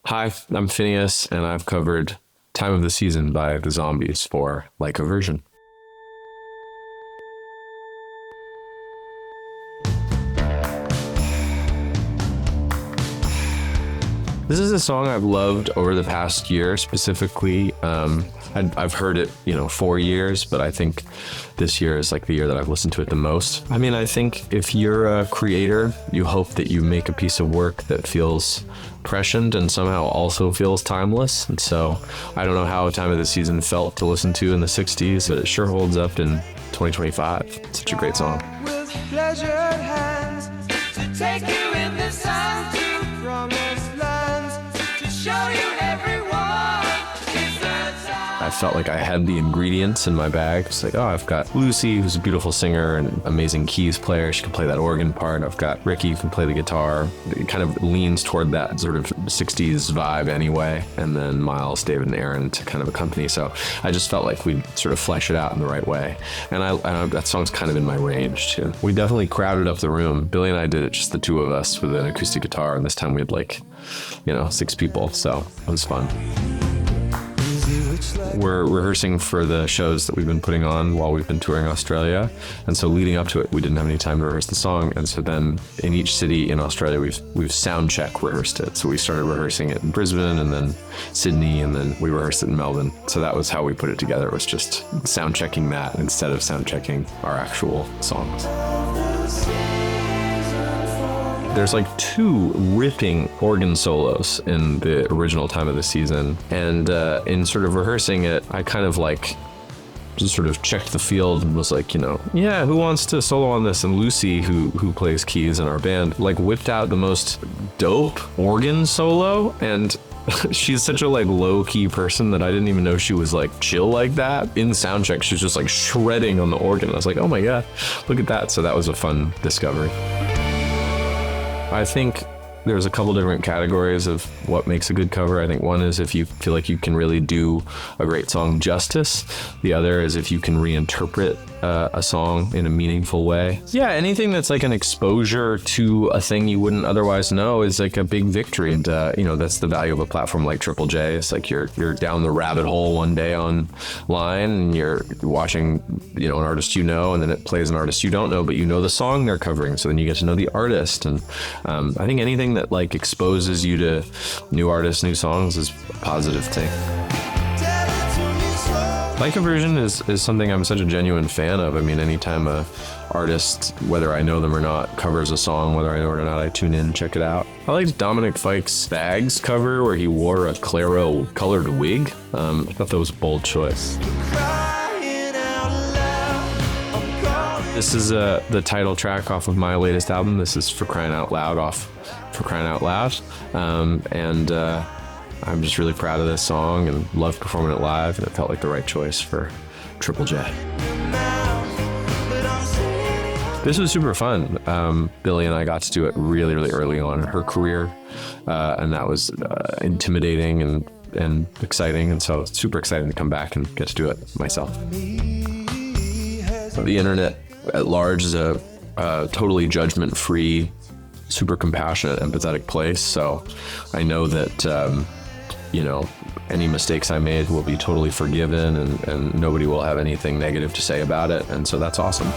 Hi, I'm FINNEAS, and I've covered Time of the Season by the Zombies for Like a Virgin. This is a song I've loved over the past year specifically. I've heard it, 4 years, but I think this year is like the year that I've listened to it the most. I mean, I think if you're a creator, you hope that you make a piece of work that feels prescient and somehow also feels timeless. And so I don't know how Time of the Season felt to listen to in the 60s, but it sure holds up in 2025. It's such a great song. With pleasured hands to take you in the sun to promised lands to show you everyone is the time. I felt like I had the ingredients in my bag. It's like, I've got Lucy, who's a beautiful singer and amazing keys player. She can play that organ part. I've got Ricky, who can play the guitar. It kind of leans toward that sort of 60s vibe anyway. And then Miles, David, and Aaron to kind of accompany. So I just felt like we'd sort of flesh it out in the right way. And that song's kind of in my range too. We definitely crowded up the room. Billy and I did it, just the two of us with an acoustic guitar. And this time we had 6 people. So it was fun. We're rehearsing for the shows that we've been putting on while we've been touring Australia. And so leading up to it, we didn't have any time to rehearse the song. And so then in each city in Australia, we've sound check rehearsed it. So we started rehearsing it in Brisbane and then Sydney, and then we rehearsed it in Melbourne. So that was how we put it together. It was just sound checking that instead of sound checking our actual songs. There's 2 ripping organ solos in the original Time of the Season. And in sort of rehearsing it, I kind of just sort of checked the field and was like, yeah, who wants to solo on this? And Lucy, who plays keys in our band, whipped out the most dope organ solo. And she's such a low-key person that I didn't even know she was chill like that. In soundcheck, she was just shredding on the organ. I was like, oh my God, look at that. So that was a fun discovery. I think there's a couple different categories of what makes a good cover. I think one is if you feel like you can really do a great song justice. The other is if you can reinterpret a song in a meaningful way. Yeah, anything that's an exposure to a thing you wouldn't otherwise know is a big victory. And that's the value of a platform like Triple J. It's you're down the rabbit hole one day online and you're watching an artist and then it plays an artist you don't know, but the song they're covering, so then you get to know the artist. And I think anything that exposes you to new artists, new songs is a positive thing. Like a Virgin is something I'm such a genuine fan of. I mean, anytime a artist, whether I know them or not, covers a song, whether I know it or not, I tune in and check it out. I liked Dominic Fike's Bags cover where he wore a Claro colored wig. I thought that was a bold choice. This is the title track off of my latest album. This is For Crying Out Loud off For Crying Out Loud. I'm just really proud of this song and love performing it live, and it felt like the right choice for Triple J. This was super fun. Billy and I got to do it really, really early on in her career, and that was intimidating and exciting, and so it's super exciting to come back and get to do it myself. The internet at large is a totally judgment-free, super compassionate, empathetic place, so I know that any mistakes I made will be totally forgiven and nobody will have anything negative to say about it, and so that's awesome.